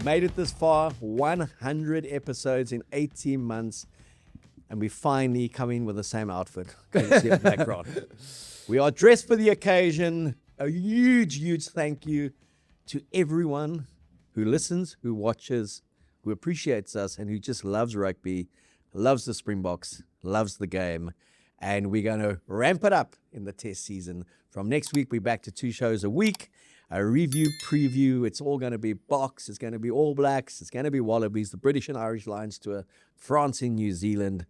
Made it this far, 100 episodes in 18 months, and we finally come in with the same outfit. Background. We are dressed for the occasion. A huge thank you to everyone who listens, who watches, who appreciates us, and who just loves rugby, loves the Springboks, loves the game. And we're going to ramp it up in the test season. From next week, we're back to 2 shows a week. A review, preview. It's all going to be Boks. It's going to be All Blacks. It's going to be Wallabies, the British and Irish Lions tour, France in New Zealand,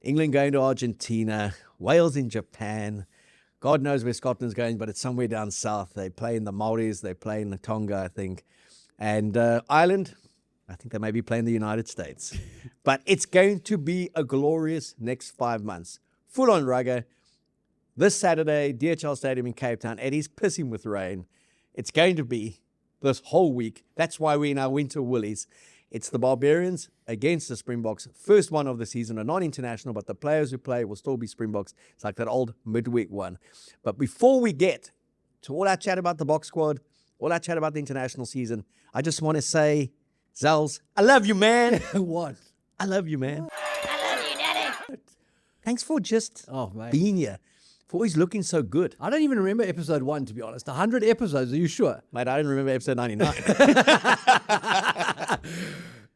England going to Argentina, Wales in Japan. God knows where Scotland's going, but it's somewhere down south. They play in the Maoris. They play in the Tonga, I think. And Ireland, I think they may be playing the United States. But it's going to be a glorious next 5 months. Full on rugger. This Saturday, DHL Stadium in Cape Town. Eddie's pissing with rain. It's going to be this whole week. That's why we're in our winter woolies. It's the Barbarians against the Springboks. First one of the season, a non-international, but the players who play will still be Springboks. It's like that old midweek one. But before we get to all our chat about the Boks squad, all our chat about the international season, I just want to say, Zels, I love you, man. What? I love you, man. I love you, Daddy. Thanks for just Mate. being here. For always looking so good. I don't even remember episode 1, to be honest. 100 episodes, are you sure? Mate, I didn't remember episode 99.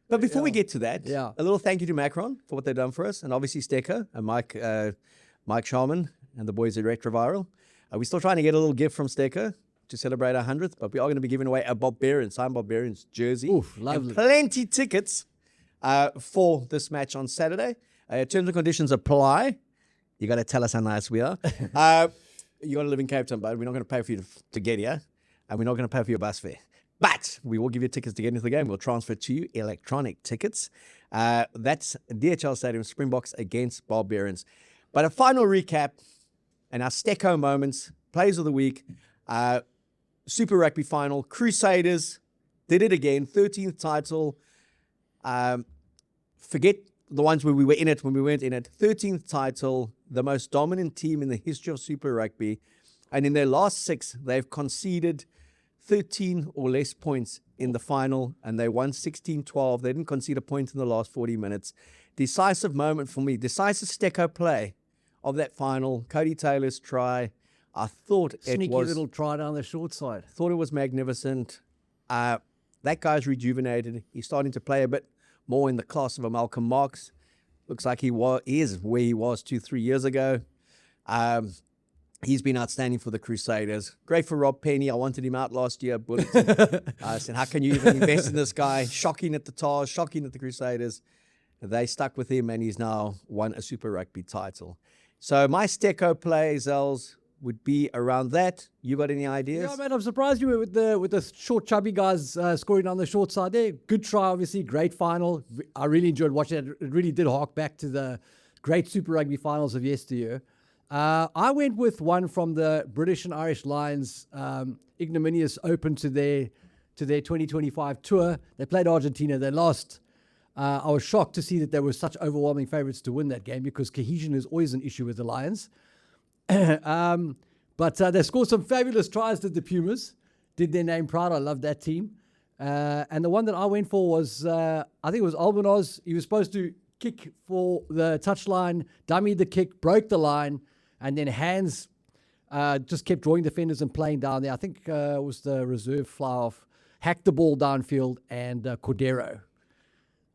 But before we get to that, a little thank you to Macron for what they've done for us, and obviously Stecco and Mike Sharman and the boys at Retroviral. We're still trying to get a little gift from Stecco to celebrate our 100th, but we are going to be giving away a signed Barbarians jersey. Oof, lovely. And plenty tickets for this match on Saturday. Terms and conditions apply. You got to tell us how nice we are. You got to live in Cape Town, but we're not going to pay for you to get here, and we're not going to pay for your bus fare. But we will give you tickets to get into the game. We'll transfer to you electronic tickets. That's DHL Stadium, Springboks against Barbarians. But a final recap and our Stecco moments, plays of the week, Super Rugby final, Crusaders did it again, 13th title. Forget the ones where we were in it when we weren't in it. 13th title, the most dominant team in the history of Super Rugby. And in their last 6, they've conceded 13 or less points in the final, and they won 16-12. They didn't concede a point in the last 40 minutes. Decisive moment for me. Decisive Stecco play of that final. Cody Taylor's try. I thought Sneaky it was... little try down the short side. Thought it was magnificent. That guy's rejuvenated. He's starting to play a bit more in the class of a Malcolm Marx. Looks like he is where he was 2-3 years ago. He's been outstanding for the Crusaders. Great for Rob Penny. I wanted him out last year. I said, how can you even invest in this guy? Shocking at the Tars, shocking at the Crusaders. They stuck with him, and he's now won a Super Rugby title. So my Stecco play, Zels, would be around that. You got any ideas? Yeah, man, I'm surprised you were with the short, chubby guys scoring on the short side there. Good try, obviously. Great final. I really enjoyed watching it. It really did hark back to the great Super Rugby finals of yesteryear. I went with one from the British and Irish Lions, ignominious open to their 2025 tour. They played Argentina. They lost. I was shocked to see that they were such overwhelming favourites to win that game, because cohesion is always an issue with the Lions. But they scored some fabulous tries, did the Pumas. Did their name proud. I love that team. And the one that I went for was, I think it was Albanos. He was supposed to kick for the touchline, dummied the kick, broke the line, and then Hands just kept drawing defenders and playing down there. I think it was the reserve fly-off, hacked the ball downfield, and Cordero,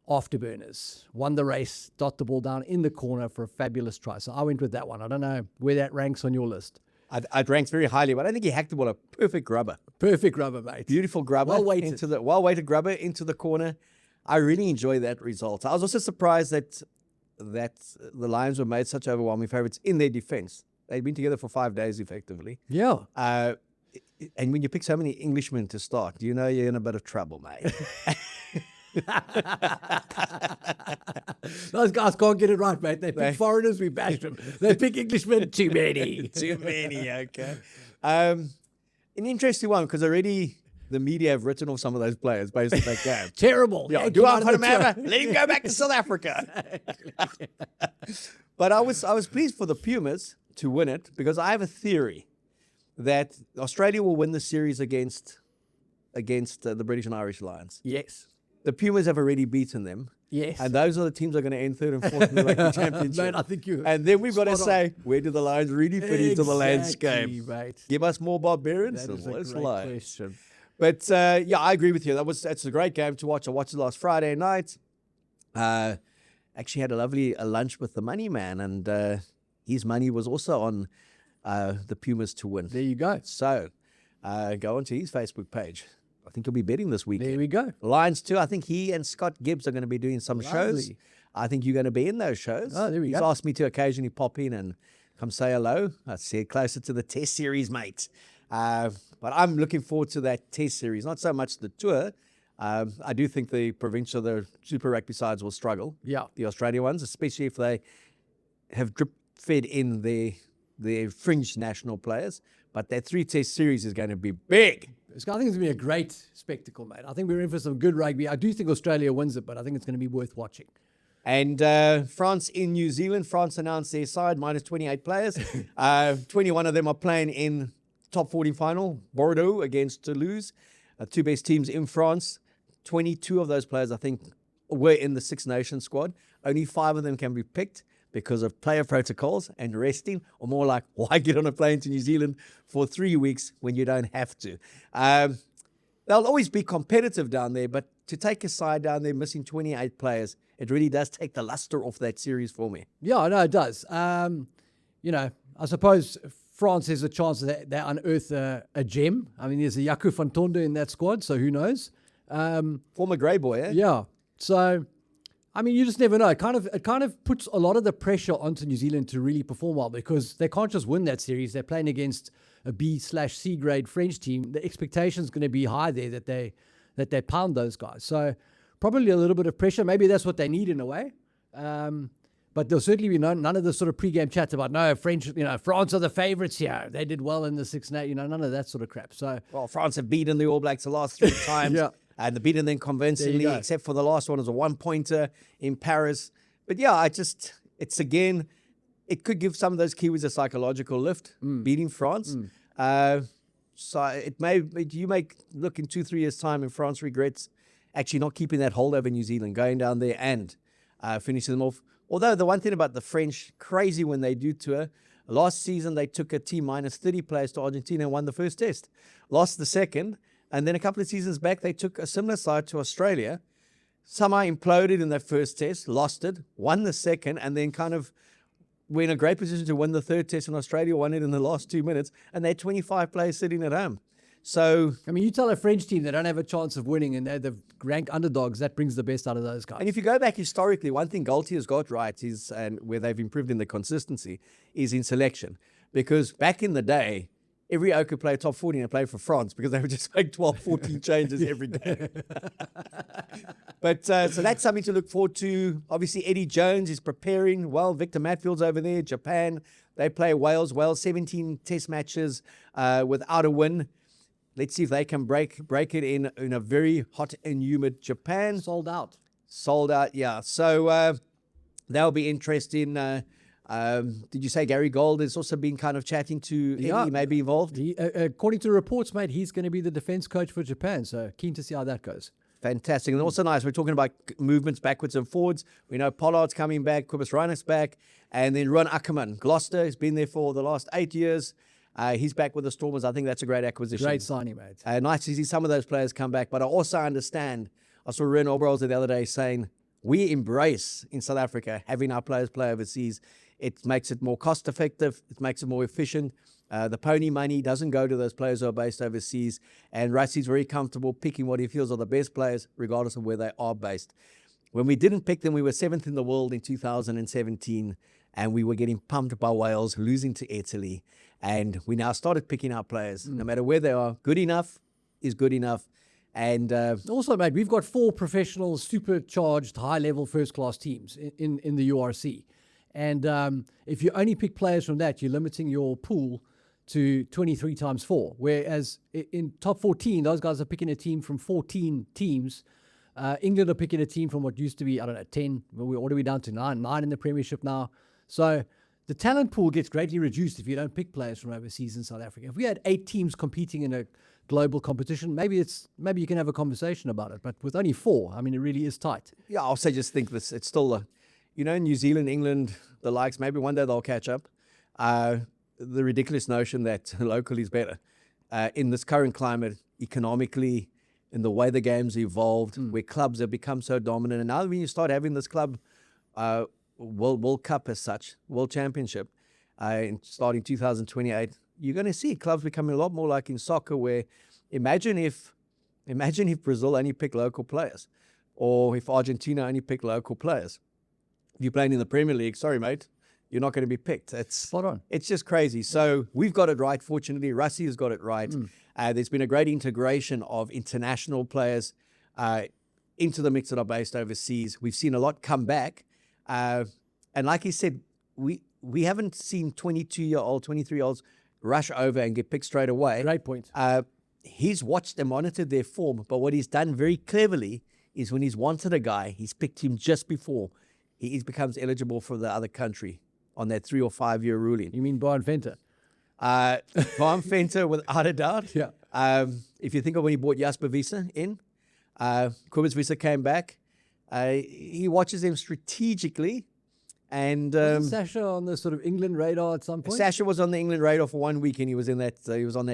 afterburners, won the race, dot the ball down in the corner for a fabulous try. So I went with that one. I don't know where that ranks on your list. I'd ranked very highly, but I think he hacked the ball. A perfect grubber. Perfect rubber, mate. Beautiful grubber. Well-weighted grubber into the corner. I really enjoy that result. I was also surprised that the Lions were made such overwhelming favourites in their defence. They'd been together for 5 days, effectively. Yeah. And when you pick so many Englishmen to start, you know you're in a bit of trouble, mate. Those guys can't get it right, mate. They pick foreigners, we bash them. They pick Englishmen, too many. Too many, okay. An interesting one, because already the media have written off some of those players based on that game. Terrible. Yeah, do I put him out? Let him go back to South Africa. But I was pleased for the Pumas to win it, because I have a theory that Australia will win the series against the British and Irish Lions. Yes. the Pumas have already beaten them. Yes. And those are the teams that are going to end third and fourth in the rugby championship. Man, I think you. And then we've got to spot on. say, where do the Lions really fit into the landscape? Exactly, mate. Give us more barbarians That and is a less great Lions. question. But yeah, I agree with you. That's a great game to watch. I watched it last Friday night. Actually had a lovely lunch with the money man, and his money was also on the Pumas to win. There you go. So go onto his Facebook page. I think he'll be betting this weekend. There we go. Lions too. I think he and Scott Gibbs are going to be doing some shows. Lovely. I think you're going to be in those shows. Oh, there we He's go. asked me to occasionally pop in and come say hello. I said closer to the test series, mate. But I'm looking forward to that test series. Not so much the tour. I do think the provincial, the Super Rugby sides will struggle. Yeah. The Australia ones, especially if they have drip-fed in their fringe national players. But that 3-test series is going to be big. I think it's going to be a great spectacle, mate. I think we're in for some good rugby. I do think Australia wins it, but I think it's going to be worth watching. And France in New Zealand. France announced their side, minus 28 players. 21 of them are playing in top 40 final. Bordeaux against Toulouse. Two best teams in France. 22 of those players, I think, were in the Six Nations squad. Only 5 of them can be picked because of player protocols and resting, or more like, why get on a plane to New Zealand for 3 weeks when you don't have to? They'll always be competitive down there, but to take a side down there missing 28 players, it really does take the luster off that series for me. Yeah, I know it does. You know, I suppose France has a chance that they unearth a gem. I mean, there's a Yaku Fantonda in that squad, so who knows? Former grey boy, eh? Yeah. So, I mean, you just never know. It kind of puts a lot of the pressure onto New Zealand to really perform well because they can't just win that series. They're playing against a B/C grade French team. The expectation is going to be high there that they pound those guys. So probably a little bit of pressure. Maybe that's what they need in a way. But there'll certainly be none of the sort of pre-game chats about, no, France are the favourites here. They did well in the Six Nations, none of that sort of crap. So, well, France have beaten the All Blacks the last 3 times. Yeah. And they've beaten them convincingly, go. except for the last one was a 1-pointer in Paris. But yeah, it's again, it could give some of those Kiwis a psychological lift, beating France. So you may look in 2-3 years' time and France regrets actually not keeping that hold over New Zealand, going down there and finishing them off. Although the one thing about the French, crazy when they do tour, last season they took a team minus 30 players to Argentina and won the first test, lost the second, and then a couple of seasons back they took a similar side to Australia, somehow imploded in their first test, lost it, won the second, and then kind of were in a great position to win the third test, and Australia won it in the last 2 minutes, and they had 25 players sitting at home. So, I mean, you tell a French team they don't have a chance of winning and they're the rank underdogs, that brings the best out of those guys. and if you go back historically, one thing Galtier's has got right is, and where they've improved in the consistency, is in selection. Because back in the day, every O could play top 40 and play for France because they would just make 12, 14 changes every day. But so that's something to look forward to. Obviously, Eddie Jones is preparing well. Victor Matfield's over there. Japan, they play Wales well. 17 test matches without a win. Let's see if they can break it in a very hot and humid Japan. Sold out. Sold out, yeah. So that'll be interesting. Did you say Gary Gold has also been kind of chatting to Eddie, Yeah. maybe involved? According to reports, mate, he's going to be the defense coach for Japan. So keen to see how that goes. Fantastic. And also nice, we're talking about movements backwards and forwards. We know Pollard's coming back, Kobus Reinach's back, and then Ron Ackerman. Gloucester has been there for the last 8 years. He's back with the Stormers. I think that's a great acquisition. Great signing, mate. Nice to see some of those players come back. But I also understand, I saw Ren Oberholzer the other day saying, we embrace in South Africa having our players play overseas. It makes it more cost effective. It makes it more efficient. The pony money doesn't go to those players who are based overseas. And Rassi's very comfortable picking what he feels are the best players, regardless of where they are based. When we didn't pick them, we were 7th in the world in 2017. And we were getting pumped by Wales, losing to Italy. And we now started picking our players. No matter where they are, good enough is good enough. And Also, mate, we've got 4 professional, supercharged, high-level first-class teams in the URC. And if you only pick players from that, you're limiting your pool to 23 times 4. Whereas in top 14, those guys are picking a team from 14 teams. England are picking a team from what used to be, 10. What are we down to? 9 in the Premiership now. So the talent pool gets greatly reduced if you don't pick players from overseas in South Africa. If we had 8 teams competing in a global competition. Maybe you can have a conversation about it, but with only 4, I mean, it really is tight. Yeah, I'll say just think this. It's still, New Zealand, England, the likes. Maybe one day they'll catch up. The ridiculous notion that local is better in this current climate, economically, in the way the game's evolved, where clubs have become so dominant, and now when you start having this club World Cup as such, World Championship, starting 2028, you're going to see clubs becoming a lot more like in soccer, where imagine if Brazil only picked local players, or if Argentina only picked local players. If you're playing in the Premier League, sorry, mate, you're not going to be picked. It's spot on. It's just crazy. So we've got it right. Fortunately, Rassie has got it right. There's been a great integration of international players into the mix that are based overseas. We've seen a lot come back. And like he said, we haven't seen 22-year-old, 23-year-olds rush over and get picked straight away. Great point. He's watched and monitored their form, but what he's done very cleverly is when he's wanted a guy, he's picked him just before he becomes eligible for the other country on that 3 or 5 year ruling. You mean Brian Venter? Brian Venter, without a doubt. Yeah. If you think of when he brought Jasper Wiese in, Kobus Wiese came back. He watches him strategically. And Wasn't Sasha on the sort of England radar at some point? Sasha was on the England radar for 1 week, and he was on that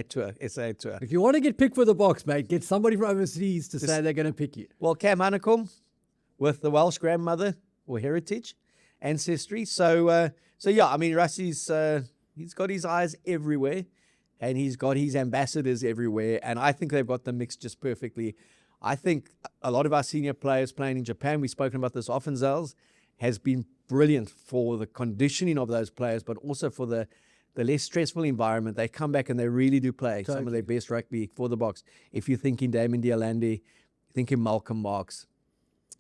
tour, SA tour. If you want to get picked for the Boks, mate, get somebody from overseas to say they're going to pick you. Well, Cam Hanekom with the Welsh grandmother or heritage, ancestry. So yeah, I mean, Rassie's he's got his eyes everywhere, and he's got his ambassadors everywhere, and I think they've got the mix just perfectly. I think a lot of our senior players playing in Japan, we've spoken about this often, Zels, has been brilliant for the conditioning of those players, but also for the less stressful environment. They come back and they really do play some of their best rugby for the Boks. If you're thinking Damien Dialandi, thinking Malcolm Marks,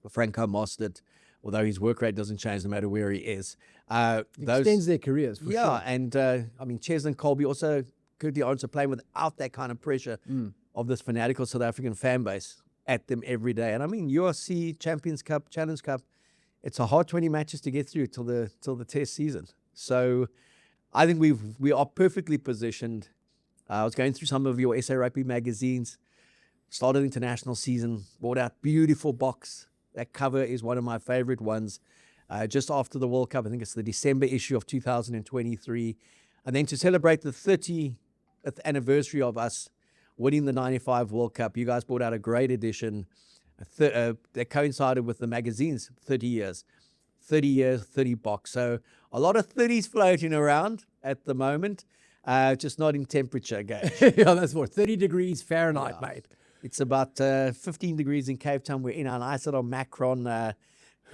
Franco Mostert, although his work rate doesn't change no matter where he is. Extends their careers, for sure. And I mean, Ches and Colby also could be also playing without that kind of pressure of this fanatical South African fan base at them every day. And I mean, URC, Champions Cup, Challenge Cup, it's a hard 20 matches to get through till the test season. So I think we are perfectly positioned. I was going through some of your SA Rugby magazines, started international season, brought out beautiful Boks. That cover is one of my favorite ones. Just after the World Cup, I think it's the December issue of 2023. And then to celebrate the 30th anniversary of us winning the 95 World Cup, you guys brought out a great edition that coincided with the magazine's 30 years. 30 years, 30 Boks. So a lot of 30s floating around at the moment, just not in temperature gauge. Yeah, that's what, 30 degrees Fahrenheit, mate. It's about 15 degrees in Cape Town. We're in our nice little Macron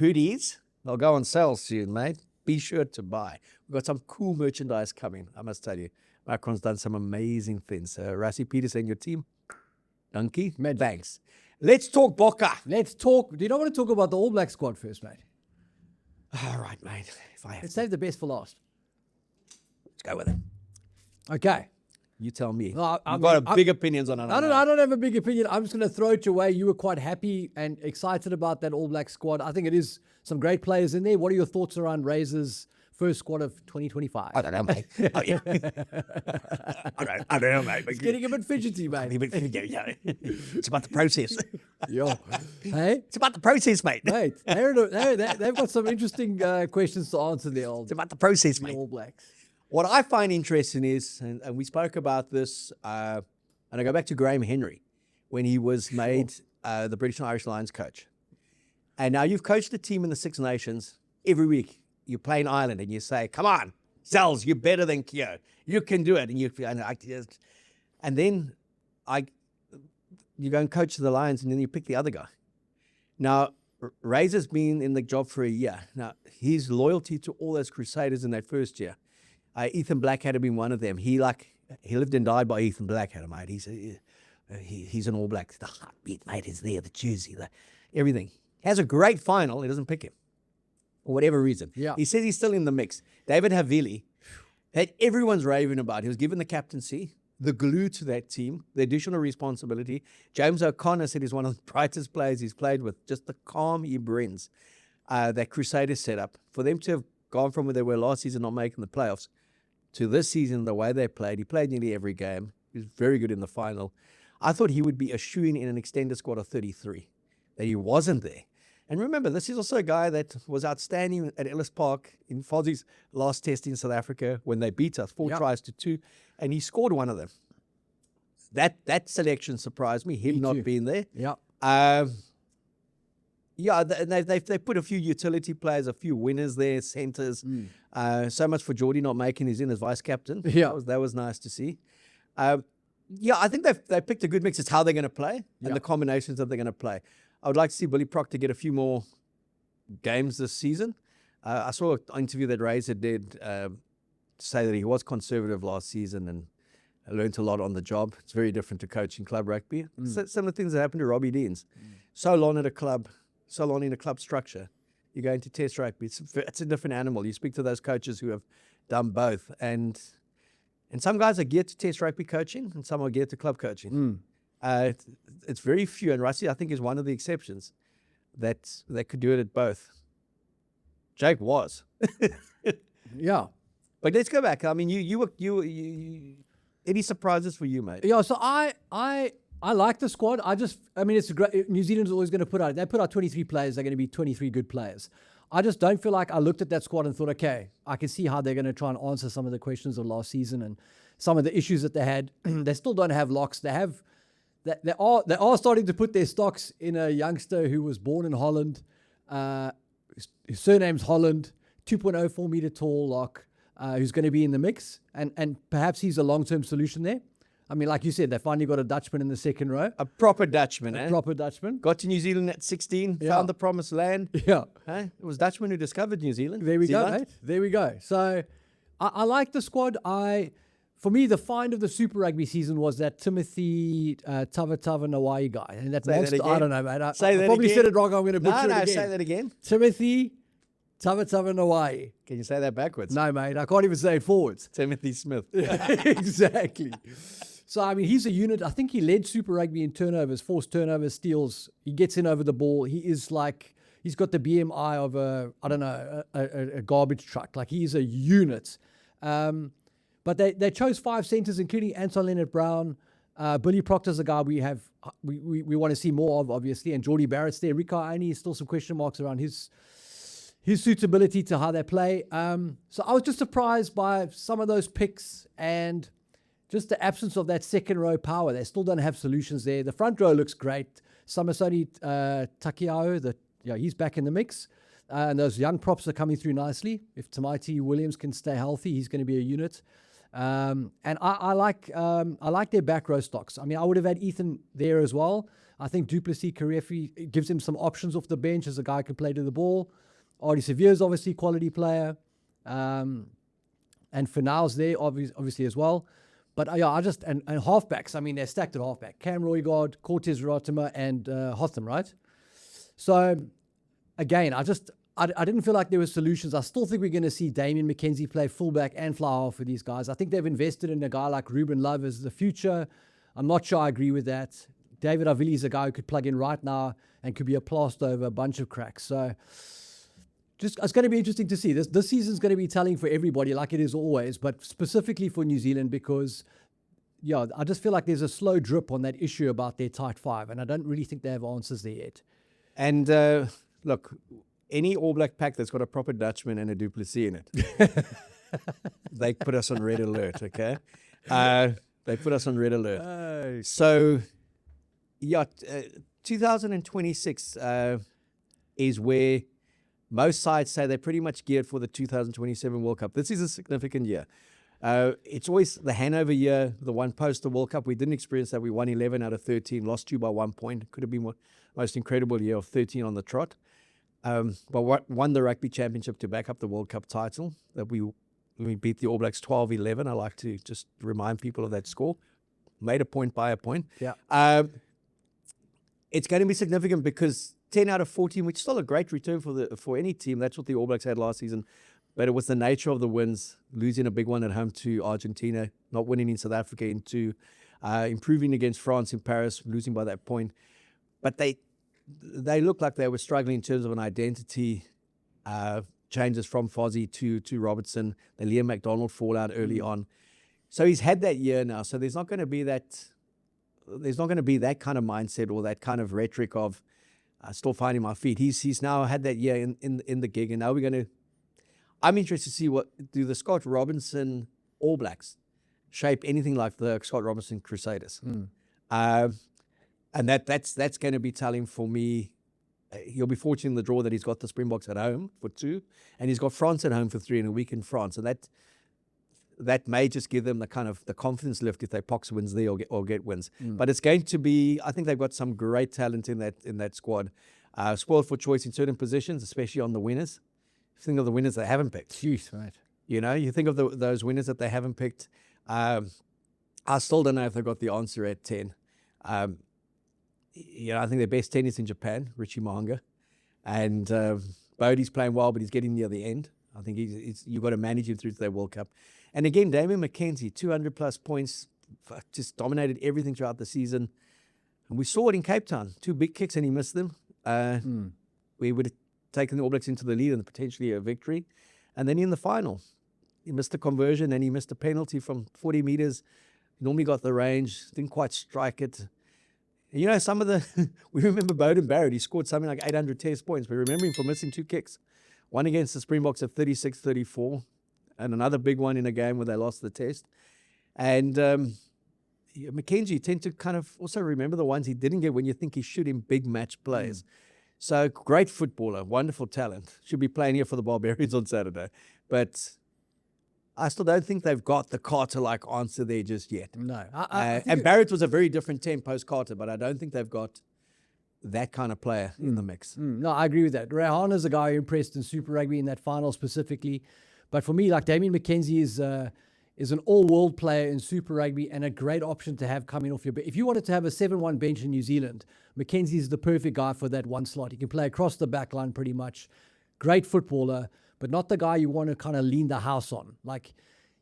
hoodies. They'll go on sale soon, mate. Be sure to buy. We've got some cool merchandise coming, I must tell you. Macron's done some amazing things. Rassie Peterson, your team, donkey, thanks. Let's talk Bokke. Let's talk. Do you not want to talk about the All Black squad first, mate? All right, mate. Let's save the best for last. Let's go with it. Okay. You tell me. No, You've got big opinions on it. I don't have a big opinion. I'm just going to throw it your way. You were quite happy and excited about that All Black squad. I think it is some great players in there. What are your thoughts around Razor's first squad of 2025? I don't know, mate. Oh, yeah. I don't know, mate. It's getting a bit fidgety, mate. It's about the process. Yo. Hey? It's about the process, mate. Mate, they've got some interesting questions to answer there, It's about the process, mate. All Blacks. What I find interesting is, and we spoke about this, and I go back to Graham Henry, when he was made the British and Irish Lions coach. And now you've coached the team in the Six Nations every week. You play in Ireland and you say, come on, Zels, you're better than Keo. You can do it. And then you go and coach the Lions, and then you pick the other guy. Now, Razor's been in the job for a year. Now, his loyalty to all those Crusaders in that first year, Ethan Blackadder been one of them. He lived and died by Ethan Blackadder, mate. He's an All Black. The heartbeat, mate, is there. The jersey, everything. Has a great final. He doesn't pick him for whatever reason. Yeah. He says he's still in the mix. David Havili, that everyone's raving about. He was given the captaincy, the glue to that team, the additional responsibility. James O'Connor said he's one of the brightest players he's played with. Just the calm he brings. That Crusaders set up. For them to have gone from where they were last season, not making the playoffs, to this season, the way they played. He played nearly every game. He was very good in the final. I thought he would be a shoo-in in an extended squad of 33, that he wasn't there. And remember, this is also a guy that was outstanding at Ellis Park in Fozzie's last test in South Africa when they beat us, 4 tries to 2, and he scored one of them. That selection surprised me, him not being there. Yeah. They put a few utility players, a few winners there, centers. So much for Geordie not making his in as vice captain. Yeah. That was nice to see. I think they picked a good mix. It's how they're going to play and the combinations that they're going to play. I would like to see Billy Proctor get a few more games this season. I saw an interview that Razor did say that he was conservative last season and learned a lot on the job. It's very different to coaching club rugby. Similar things that happened to Robbie Deans. So long at a club, so long in a club structure. You go into test rugby. It's a different animal. You speak to those coaches who have done both. And some guys are geared to test rugby coaching and some are geared to club coaching. It's very few, and Rusty, I think, is one of the exceptions that could do it at both. Jake was. Yeah. But let's go back. I mean, you any surprises for you, mate? Yeah, so I like the squad. It's great. New Zealand's always going to put out 23 players. They're going to be 23 good players. I just don't feel like I looked at that squad and thought, okay, I can see how they're going to try and answer some of the questions of last season and some of the issues that they had. They still don't have locks. They are starting to put their stocks in a youngster who was born in Holland. His surname's Holland, 2.04 meter tall lock, who's going to be in the mix. And perhaps he's a long-term solution there. I mean, like you said, they finally got a Dutchman in the second row. A proper Dutchman, Proper Dutchman. Got to New Zealand at 16, found the promised land. Yeah. It was Dutchman who discovered New Zealand. There we go, mate. There we go. So I like the squad. For me, the find of the Super Rugby season was that Timothy Tava Nawai guy. And that Say that monster, again. I don't know, mate. I that probably again. said it wrong. I'm going to butcher it again. Say that again. Timothy Tava Nawai. Can you say that backwards? No, mate. I can't even say it forwards. Timothy Smith. Exactly. So, I mean, he's a unit. I think he led Super Rugby in turnovers, forced turnovers, steals. He gets in over the ball. He is like, he's got the BMI of a garbage truck. Like, he's a unit. But they chose 5 centers, including Anton Leonard-Brown. Billy Proctor's a guy we want to see more of, obviously. And Geordie Barrett's there. Rika Aini, still some question marks around his suitability to how they play. So I was just surprised by some of those picks and just the absence of that second row power. They still don't have solutions there. The front row looks great. Samasoni Takiao, he's back in the mix. And those young props are coming through nicely. If Tamaiti Williams can stay healthy, he's going to be a unit. And I like their back row stocks. I mean, I would have had Ethan there as well. I think Duplessis Karefi gives him some options off the bench as a guy who can play to the ball. Artie Severe's obviously quality player. And Final's there, obviously as well. But and halfbacks, I mean, they're stacked at halfback. Cam Roygaard, Cortez Ratima, and Hotham, right? So, again, I didn't feel like there were solutions. I still think we're going to see Damien McKenzie play fullback and fly half for these guys. I think they've invested in a guy like Ruben Love as the future. I'm not sure I agree with that. David Avili is a guy who could plug in right now and could be a plaster over a bunch of cracks. So, it's going to be interesting to see. This season's going to be telling for everybody, like it is always, but specifically for New Zealand because, I just feel like there's a slow drip on that issue about their tight 5, and I don't really think they have answers there yet. And look, any All Black pack that's got a proper Dutchman and a Duplessis in it, they put us on red alert, okay? They put us on red alert. So, 2026 is where most sides say they're pretty much geared for the 2027 World Cup. This is a significant year. It's always the Hanover year, the one post the World Cup. We didn't experience that. We won 11 out of 13, lost 2 by 1 point. Could have been most incredible year of 13 on the trot. But won the Rugby Championship to back up the World Cup title. That we beat the All Blacks 12-11. I like to just remind people of that score. Made a point by a point. Yeah. It's going to be significant because 10 out of 14, which is still a great return for any team. That's what the All Blacks had last season. But it was the nature of the wins, losing a big one at home to Argentina, not winning in South Africa in 2, improving against France in Paris, losing by that point. But they looked like they were struggling in terms of an identity, changes from Fozzie to Robertson, the Liam McDonald fallout early on. So he's had that year now. So there's not going to be that there's not going to be that kind of mindset or that kind of rhetoric of still finding my feet. He's now had that year in the gig, and now we're going to. I'm interested to see what do the Scott Robinson All Blacks shape anything like the Scott Robinson Crusaders, and that's going to be telling for me. He'll be fortunate in the draw that he's got the Springboks at home for 2, and he's got France at home for 3 in a week in France, and that may just give them the kind of the confidence lift if they Pox wins there or get wins. But it's going to be. I think they've got some great talent in that squad. Spoiled for choice in certain positions, especially on the winners. Think of the winners they haven't picked. Jeez, right. You know, you think of those winners that they haven't picked. I still don't know if they've got the answer at 10. I think their best 10 is in Japan, Richie Mo'unga. And Bodie's playing well, but he's getting near the end. I think you've got to manage him through to that World Cup. And again, Damian McKenzie, 200-plus points, just dominated everything throughout the season. And we saw it in Cape Town. 2 big kicks, and he missed them. We would have taken the All Blacks into the lead and potentially a victory. And then in the final, he missed a conversion and he missed a penalty from 40 meters. He normally got the range, didn't quite strike it. You know, some of the, we remember Bowden Barrett, he scored something like 800 test points. We remember him for missing 2 kicks. One against the Springboks at 36-34, and another big one in a game where they lost the test. And McKenzie, you tend to kind of also remember the ones he didn't get when you think he should in big match plays. So great footballer, wonderful talent. Should be playing here for the Barbarians on Saturday. But I still don't think they've got the Carter like answer there just yet. No. And Barrett was a very different 10 post-Carter, but I don't think they've got that kind of player in the mix. No, I agree with that. Rehana's a guy who impressed in Super Rugby in that final specifically. But for me, like Damian McKenzie is an all-world player in Super Rugby and a great option to have coming off your bench. If you wanted to have a 7-1 bench in New Zealand, McKenzie is the perfect guy for that one slot. He can play across the back line pretty much. Great footballer, but not the guy you want to kind of lean the house on. Like,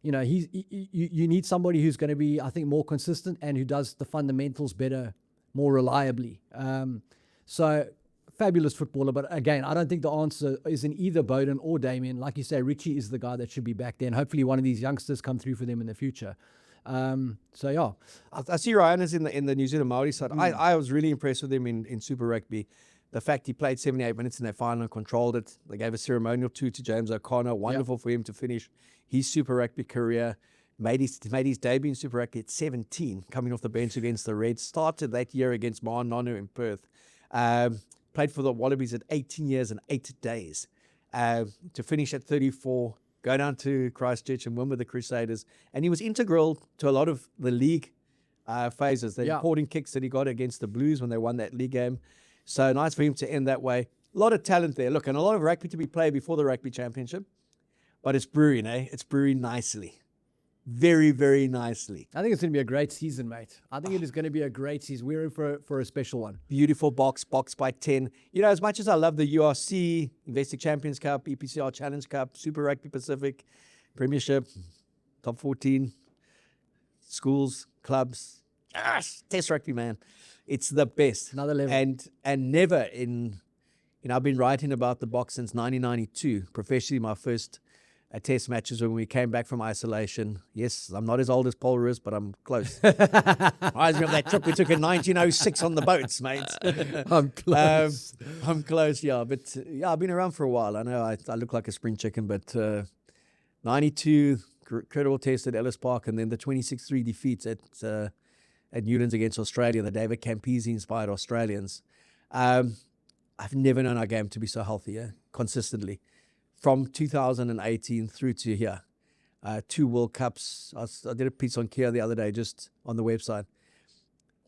you know, you need somebody who's going to be, I think, more consistent and who does the fundamentals better, more reliably. So fabulous footballer, but again, I don't think the answer is in either Bowden or Damien. Like you say, Richie is the guy that should be back there, and hopefully one of these youngsters come through for them in the future. So yeah, I see Ryan is in the New Zealand Maori side. I was really impressed with him in Super Rugby. The fact he played 78 minutes in their final and controlled it. They gave a ceremonial 2 to James O'Connor. Wonderful for him to finish his Super Rugby career. Made his debut in Super Rugby at 17, coming off the bench against the Reds. Started that year against Ma'anonu in Perth. Played for the Wallabies at 18 years and 8 days. To finish at 34, go down to Christchurch and win with the Crusaders. And he was integral to a lot of the league phases. The important kicks that he got against the Blues when they won that league game. So nice for him to end that way. A lot of talent there. Look, and a lot of rugby to be played before the Rugby Championship. But it's brewing, eh? It's brewing nicely. Very, very nicely. I think it's going to be a great season, mate. I think it is going to be a great season. We're in for a special one. Beautiful box by 10. You know, as much as I love the URC, Investing Champions Cup, EPCR Challenge Cup, Super Rugby Pacific, Premiership, Top 14, schools, clubs, Test Rugby, man. It's the best. Another level. And never in, I've been writing about the Boks since 1992, professionally my first test matches when we came back from isolation. Yes, I'm not as old as Paul is, but I'm close. Reminds me of that trip we took in 1906 on the boats, mate. I'm close. I'm close, yeah. But yeah, I've been around for a while. I know I look like a spring chicken, but 92, incredible test at Ellis Park, and then the 26-3 defeats at Newlands against Australia, the David Campese-inspired Australians. I've never known our game to be so healthy, consistently. From 2018 through to here, 2 World Cups. I did a piece on Keo the other day, just on the website.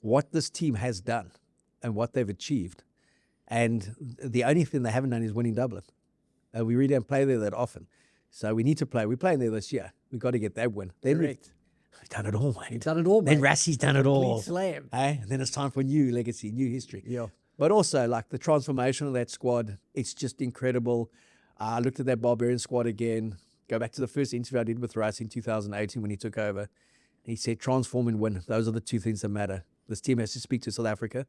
What this team has done and what they've achieved. And the only thing they haven't done is winning Dublin. We really don't play there that often. So we need to play. We're playing there this year. We've got to get that win. Then we've done it all, mate. You've done it all, mate. Then Rassie's done it all. Clean slam. And then it's time for new legacy, new history. Yeah. But also, like, the transformation of that squad, it's just incredible. I looked at that Barbarian squad again. Go back to the first interview I did with Rice in 2018 when he took over. He said, transform and win. Those are the 2 things that matter. This team has to speak to South Africa,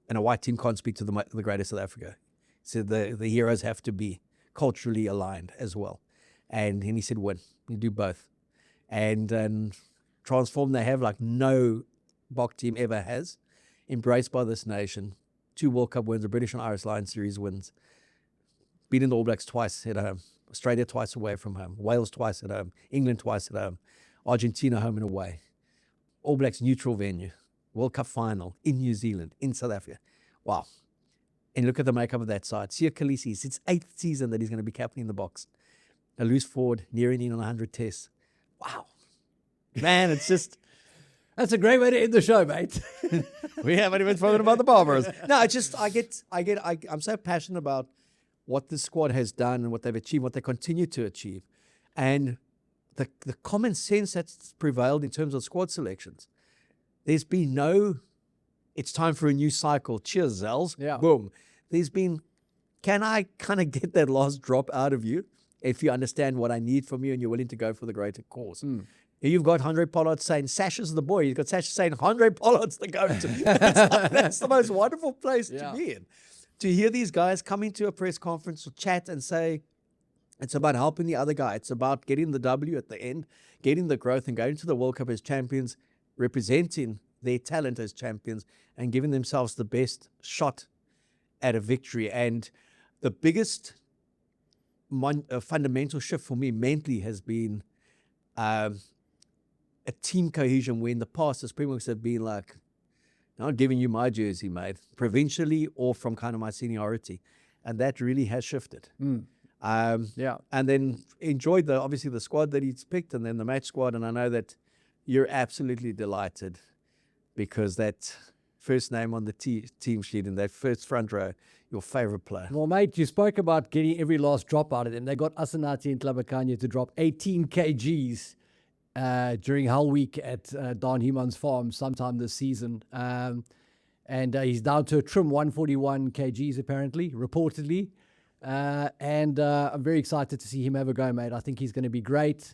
and a white team can't speak to the greater South Africa. He said the heroes have to be culturally aligned as well. And he said, win. You do both. And transform, they have like no Bok team ever has, embraced by this nation. 2 World Cup wins, a British and Irish Lions series wins, beating the All Blacks twice at home, Australia twice away from home, Wales twice at home, England twice at home, Argentina home and away, All Blacks neutral venue, World Cup final in New Zealand, in South Africa. Wow. And look at the makeup of that side. Sia Khaleesi, it's his 8th season that he's going to be captaining the Boks. A loose forward, nearing in on 100 tests. Wow. Man, it's just... That's a great way to end the show, mate. We haven't even spoken about the Bombers. No, it's just, I'm so passionate about what this squad has done and what they've achieved, what they continue to achieve. And the common sense that's prevailed in terms of squad selections. There's been no, it's time for a new cycle. Cheers, Zels. Yeah. Boom. There's been, can I kind of get that last drop out of you if you understand what I need from you and you're willing to go for the greater cause? Here you've got Andre Pollard saying, Sasha's the boy. You've got Sasha saying, Andre Pollard's the go-to. That's the most wonderful place to be in. To hear these guys come into a press conference or chat and say, it's about helping the other guy. It's about getting the W at the end, getting the growth and going to the World Cup as champions, representing their talent as champions and giving themselves the best shot at a victory. And the biggest fundamental shift for me mentally has been a team cohesion, where in the past the Springboks have been like, not giving you my jersey, mate, provincially or from kind of my seniority. And that really has shifted. Yeah. And then enjoyed obviously the squad that he's picked and then the match squad. And I know that you're absolutely delighted because that first name on the team sheet in that first front row, your favorite player. Well, mate, you spoke about getting every last drop out of them. They got Asanati and Tlabakanya to drop 18 kgs during Hull Week at Don Heeman's farm sometime this season. And he's down to a trim 141 kgs apparently, reportedly. And I'm very excited to see him have a go, mate. I think he's going to be great.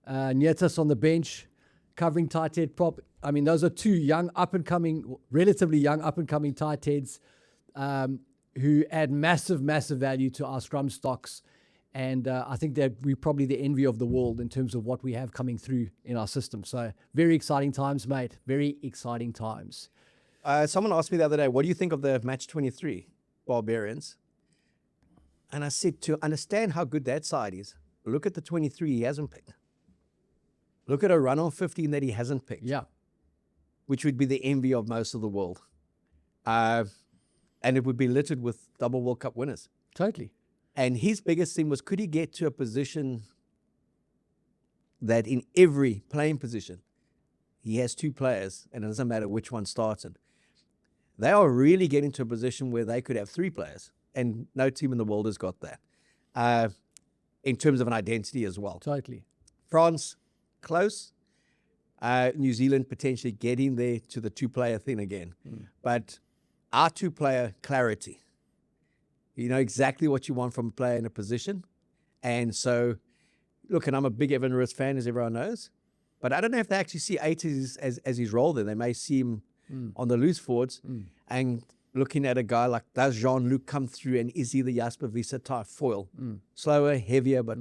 Nietas on the bench, covering tight head prop. I mean, those are 2 young, up-and-coming, relatively young, up-and-coming tight heads who add massive, massive value to our scrum stocks. And I think that we're probably the envy of the world in terms of what we have coming through in our system. So very exciting times, mate. Very exciting times. Someone asked me the other day, what do you think of the match 23 Barbarians? And I said, to understand how good that side is, look at the 23 he hasn't picked. Look at a run on 15 that he hasn't picked. Yeah. Which would be the envy of most of the world. And it would be littered with double World Cup winners. Totally. And his biggest thing was, could he get to a position that in every playing position, he has 2 players, and it doesn't matter which one started. They are really getting to a position where they could have 3 players, and no team in the world has got that, in terms of an identity as well. Totally. France, close. New Zealand potentially getting there to the 2-player thing again. But our 2-player clarity. You know exactly what you want from a player in a position. And so, look, and I'm a big Evan Roos fan, as everyone knows. But I don't know if they actually see 8 as his role there. They may see him on the loose forwards. And looking at a guy like, does Jean-Luc come through and is he the Jasper Wiese type foil? Slower, heavier, but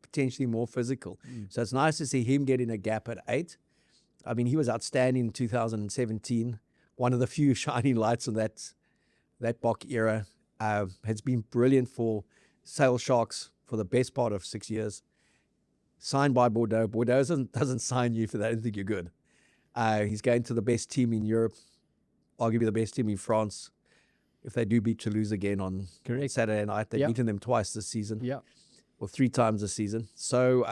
potentially more physical. So it's nice to see him getting a gap at 8. I mean, he was outstanding in 2017. One of the few shining lights in that Bok era. Has been brilliant for Sale Sharks for the best part of 6 years. Signed by Bordeaux. Bordeaux doesn't sign you for that. I don't think you're good. He's going to the best team in Europe, arguably the best team in France. If they do beat Toulouse again on Saturday night, they've beaten them twice this season. Yeah. Or 3 times this season. So,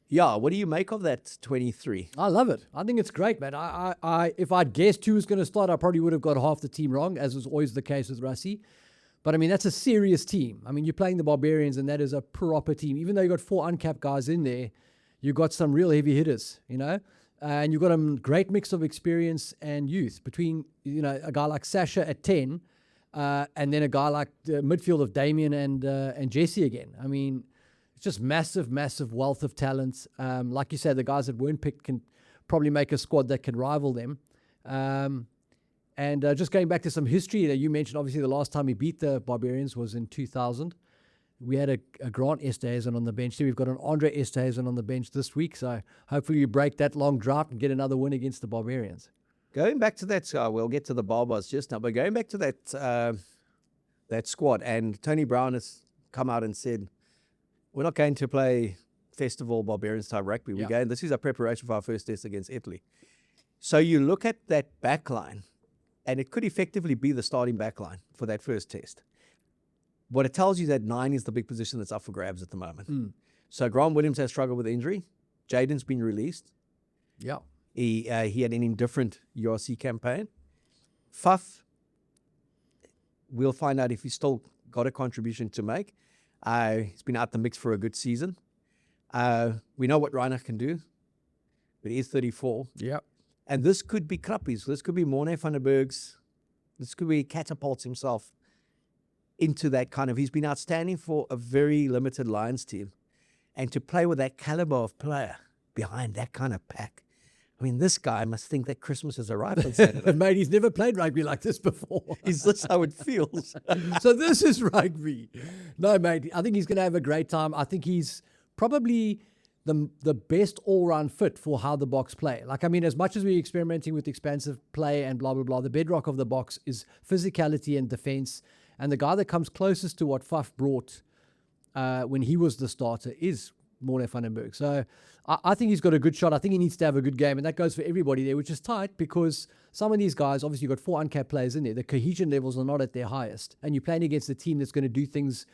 what do you make of that 23? I love it. I think it's great, man. I if I'd guessed who was going to start, I probably would have got half the team wrong, as was always the case with Rassie. But I mean, that's a serious team. I mean, you're playing the Barbarians, and that is a proper team. Even though you've got 4 uncapped guys in there, you've got some real heavy hitters, you know? And you've got a great mix of experience and youth between, you know, a guy like Sasha at 10, and then a guy like the midfield of Damien and Jesse again. I mean, it's just massive, massive wealth of talent. Like you said, the guys that weren't picked can probably make a squad that can rival them. And just going back to some history that you mentioned, obviously the last time he beat the Barbarians was in 2000. We had a Grant Esterhazen on the bench. We've got an Andre Esterhazen on the bench this week. So hopefully you break that long drought and get another win against the Barbarians. Going back to that, we'll get to the Barbars just now, but going back to that squad, and Tony Brown has come out and said, we're not going to play festival Barbarians type rugby. We're going, this is our preparation for our first test against Italy. So you look at that back line, and it could effectively be the starting back line for that first test. What it tells you that 9 is the big position that's up for grabs at the moment. So Grant Williams has struggled with injury. Jaden's been released. Yeah. He had an indifferent URC campaign. Faf, we'll find out if he's still got a contribution to make. He's been out the mix for a good season. We know what Reiner can do, but he is 34. Yeah. And this could be Krappies. This could be Morne van der Berg's. This could be catapults himself into that kind of. He's been outstanding for a very limited Lions team. And to play with that caliber of player behind that kind of pack, I mean, this guy must think that Christmas has arrived on Saturday. Mate, he's never played rugby like this before. Is this how it feels? So this is rugby. No, mate, I think he's going to have a great time. I think he's probably the best all-round fit for how the Boks play. Like, I mean, as much as we're experimenting with expansive play and blah, blah, blah, the bedrock of the Boks is physicality and defense. And the guy that comes closest to what Faf brought when he was the starter is Morne van den Berg. So I think he's got a good shot. I think he needs to have a good game, and that goes for everybody there, which is tight because some of these guys, obviously you've got 4 uncapped players in there. The cohesion levels are not at their highest, and you're playing against a team that's going to do things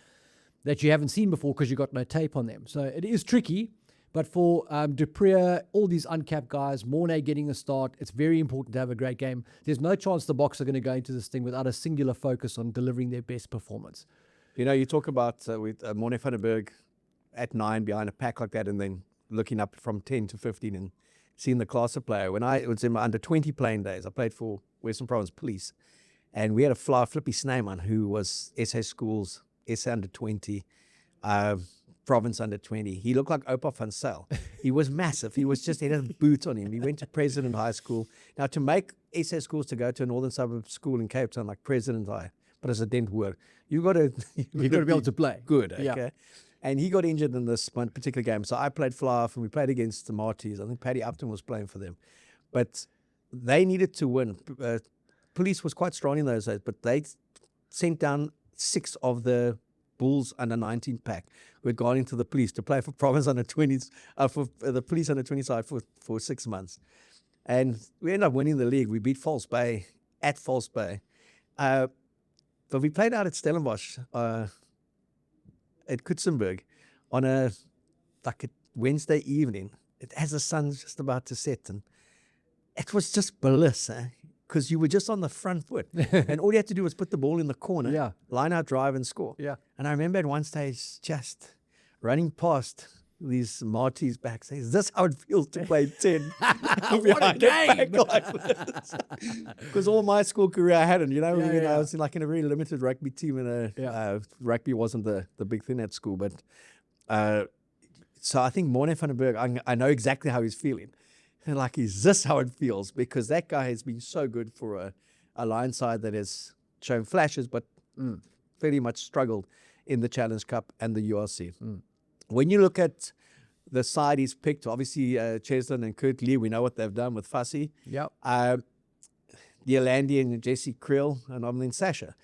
that you haven't seen before because you've got no tape on them. So it is tricky, but for Dupree, all these uncapped guys, Morne getting a start, it's very important to have a great game. There's no chance the Boks are going to go into this thing without a singular focus on delivering their best performance. You know, you talk about with Morne van den Berg at 9 behind a pack like that, and then looking up from 10 to 15 and seeing the class of player. When I was in my under 20 playing days, I played for Western Province Police, and we had a Flippy Sneyman who was SA Schools, SA under 20, Province under 20. He looked like Opa van Zyl. He was massive. He had a boot on him. He went to President High School. Now, to make SA Schools to go to a northern suburb school in Cape Town like President High, but as a dent word, you've got to be able to play. Good, okay? Yeah. And he got injured in this one particular game. So I played fly-off, and we played against the Marties. I think Paddy Upton was playing for them. But they needed to win. Police was quite strong in those days, but they sent down 6 of the Bulls under 19 pack who had gone into the police to play for Province under 20s, for the police under 20 side for 6 months. And we ended up winning the league. We beat False Bay at False Bay. But we played out at Stellenbosch at Kutsenberg on a Wednesday evening. As the sun's just about to set, and it was just bliss, because you were just on the front foot, and all you had to do was put the ball in the corner, line out, drive, and score. Yeah. And I remember at one stage just running past these Marties back, saying, "Is this how it feels to play 10?" What a game! Because all my school career I hadn't, I was in a very limited rugby team, and rugby wasn't the big thing at school. But so I think Morne van den Berg, I know exactly how he's feeling. And is this how it feels? Because that guy has been so good for a Lion side that has shown flashes, but fairly much struggled in the Challenge Cup and the URC. When you look at the side he's picked, obviously Cheslin and Kurt Lee, we know what they've done with Fussy. Yep. Yolandi and Jesse Krill, and then Sasha.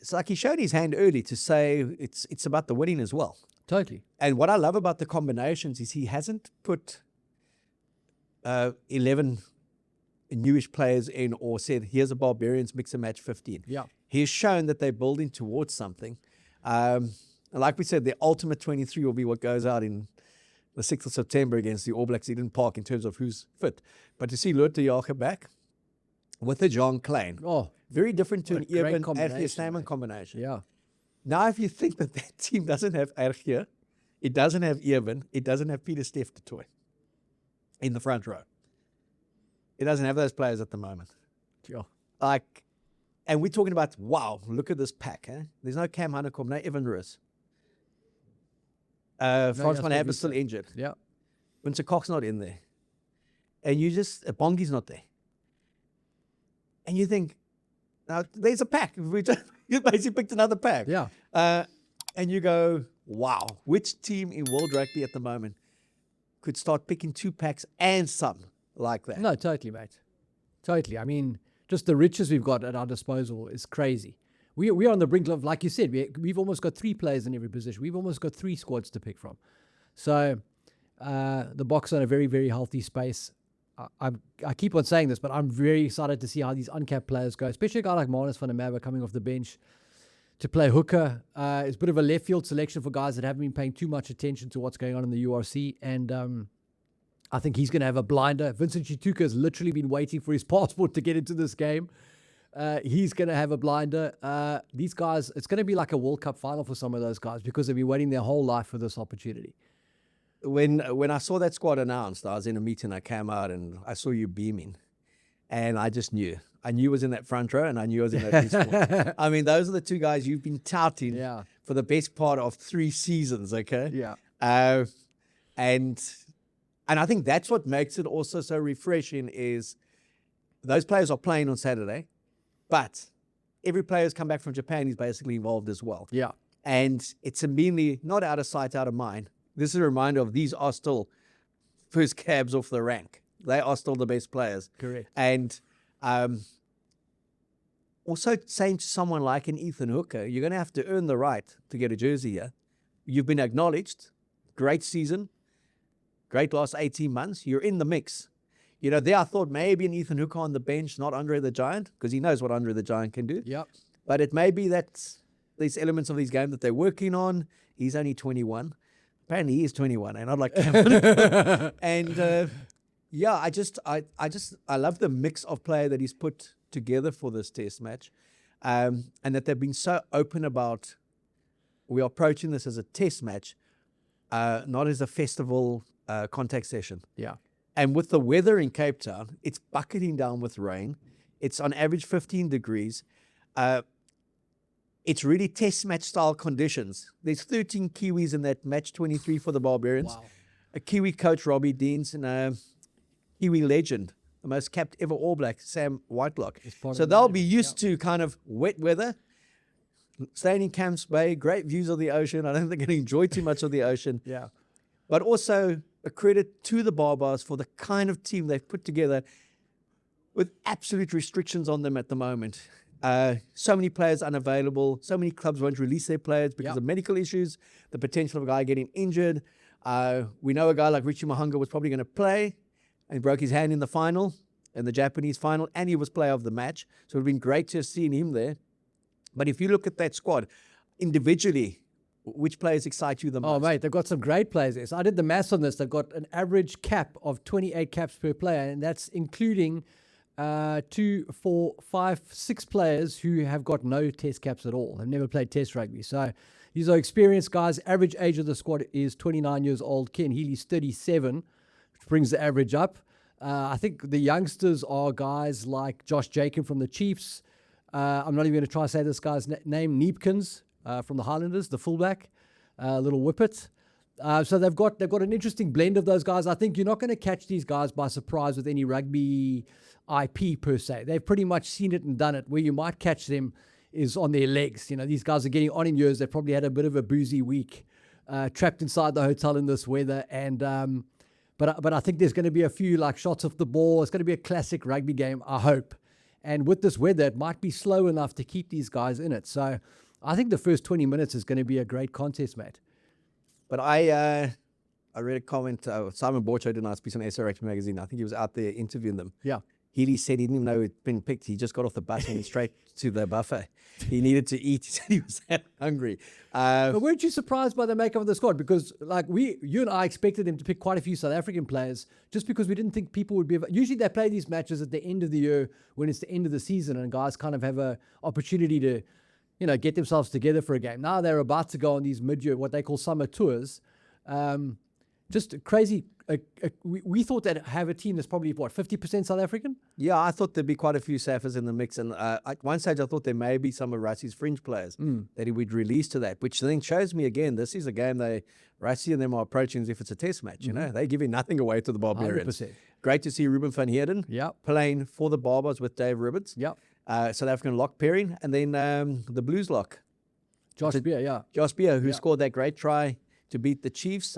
It's he showed his hand early to say it's about the winning as well. Totally. And what I love about the combinations is he hasn't put 11 newish players in or said, here's a Barbarians mix and match 15. Yeah. He's shown that they're building towards something. And like we said, the ultimate 23 will be what goes out in the 6th of September against the All Blacks Eden Park in terms of who's fit. But to see Lotte Jager back with a John Klein, very different to an Eben Ergier Snyman combination. Yeah. Now, if you think that team doesn't have Ergier, it doesn't have Eben, it doesn't have Peter Steff de Toy in the front row. It doesn't have those players at the moment. Sure. And we're talking about, wow, look at this pack. There's no Cam Honeycomb, no Evan Roos. Frans van Happen still injured. Yeah. Winsor Cox not in there. And you just, Bongi's not there. And you think, now there's a pack. You basically picked another pack. Yeah. And you go, wow, which team in world rugby at the moment could start picking 2 packs and some like that? No, totally, mate. Totally. I mean, just the riches we've got at our disposal is crazy. We're on the brink of, like you said, we've almost got 3 players in every position. We've almost got 3 squads to pick from. So the Boks are in a very, very healthy space. I keep on saying this, but I'm very excited to see how these uncapped players go, especially a guy like Marnus van der Merwe coming off the bench to play hooker. It's a bit of a left field selection for guys that haven't been paying too much attention to what's going on in the URC. And I think he's going to have a blinder. Vincent Chituka has literally been waiting for his passport to get into this game. He's going to have a blinder. These guys, it's going to be like a World Cup final for some of those guys because they've been waiting their whole life for this opportunity. When I saw that squad announced, I was in a meeting, I came out and I saw you beaming. And I just knew. I knew it was in that front row and I knew it was in that squad. I mean, those are the 2 guys you've been touting for the best part of 3 seasons, okay? Yeah. And I think that's what makes it also so refreshing is those players are playing on Saturday, but every player who's come back from Japan is basically involved as well. Yeah. And it's immediately not out of sight, out of mind. This is a reminder of these are still first cabs off the rank. They are still the best players. Correct. And also saying to someone like an Ethan Hooker, you're going to have to earn the right to get a jersey here. You've been acknowledged. Great season. Great last 18 months. You're in the mix. You know, there I thought maybe an Ethan Hooker on the bench, not Andre the Giant, because he knows what Andre the Giant can do. Yep. But it may be that these elements of these games that they're working on. He's only 21. Apparently he is 21, and I'd like Cameron. And yeah, I love the mix of player that he's put together for this test match, and that they've been so open about we're approaching this as a test match, not as a festival contact session. Yeah. And with the weather in Cape Town, it's bucketing down with rain. It's on average 15 degrees. It's really test match style conditions. There's 13 Kiwis in that match 23 for the Barbarians. Wow. A Kiwi coach, Robbie Deans, and a Kiwi legend, the most capped ever All Black, Sam Whitelock. So they'll be used to kind of wet weather, staying in Camps Bay, great views of the ocean. I don't think they're going to enjoy too much of the ocean. Yeah. But also a credit to the Barbars for the kind of team they've put together with absolute restrictions on them at the moment. So many players unavailable. So many clubs won't release their players because of medical issues, the potential of a guy getting injured. We know a guy like Richie Mahanga was probably going to play and broke his hand in the final, in the Japanese final, and he was player of the match. So it would have been great to have seen him there. But if you look at that squad individually, which players excite you the most? Oh, mate, they've got some great players there. So I did the maths on this. They've got an average cap of 28 caps per player, and that's including 2, 4, 5, 6 players who have got no test caps at all. They've never played test rugby. So these are experienced guys. Average age of the squad is 29 years old. Ken Healy's 37, which brings the average up. I think the youngsters are guys like Josh Jacob from the Chiefs. I'm not even going to try to say this guy's name. Neepkins from the Highlanders, the fullback, little whippet. So they've got an interesting blend of those guys. I think you're not going to catch these guys by surprise with any rugby IP per se. They've pretty much seen it and done it. Where you might catch them is on their legs. You know, these guys are getting on in years. They've probably had a bit of a boozy week, trapped inside the hotel in this weather. And but I think there's going to be a few like shots off the ball. It's going to be a classic rugby game, I hope. And with this weather, it might be slow enough to keep these guys in it. So I think the first 20 minutes is going to be a great contest, mate. But I read a comment. Simon Borcho did a nice piece on SARugbymag magazine. I think he was out there interviewing them. Yeah. Healy said he didn't know he'd been picked. He just got off the bus and went straight to the buffet. He needed to eat. He said he was that hungry. But weren't you surprised by the makeup of the squad? Because like you and I expected them to pick quite a few South African players just because we didn't think people would be... Usually they play these matches at the end of the year when it's the end of the season and guys kind of have an opportunity to, you know, get themselves together for a game. Now they're about to go on these mid-year, what they call summer tours. Just crazy. We thought that have a team that's probably, 50% South African? Yeah, I thought there'd be quite a few Saffers in the mix. And at one stage, I thought there may be some of Rassi's fringe players that he would release to that, which then shows me again, this is a game Rassi and them are approaching as if it's a test match. You know, they're giving nothing away to the Barbarians. 100%. Great to see Ruben van Heerden playing for the Barbars with Dave Ribbons. Yep. South African lock pairing, and then the Blues lock. Josh Beer, yeah. Josh Beer, who Yeah. scored that great try to beat the Chiefs.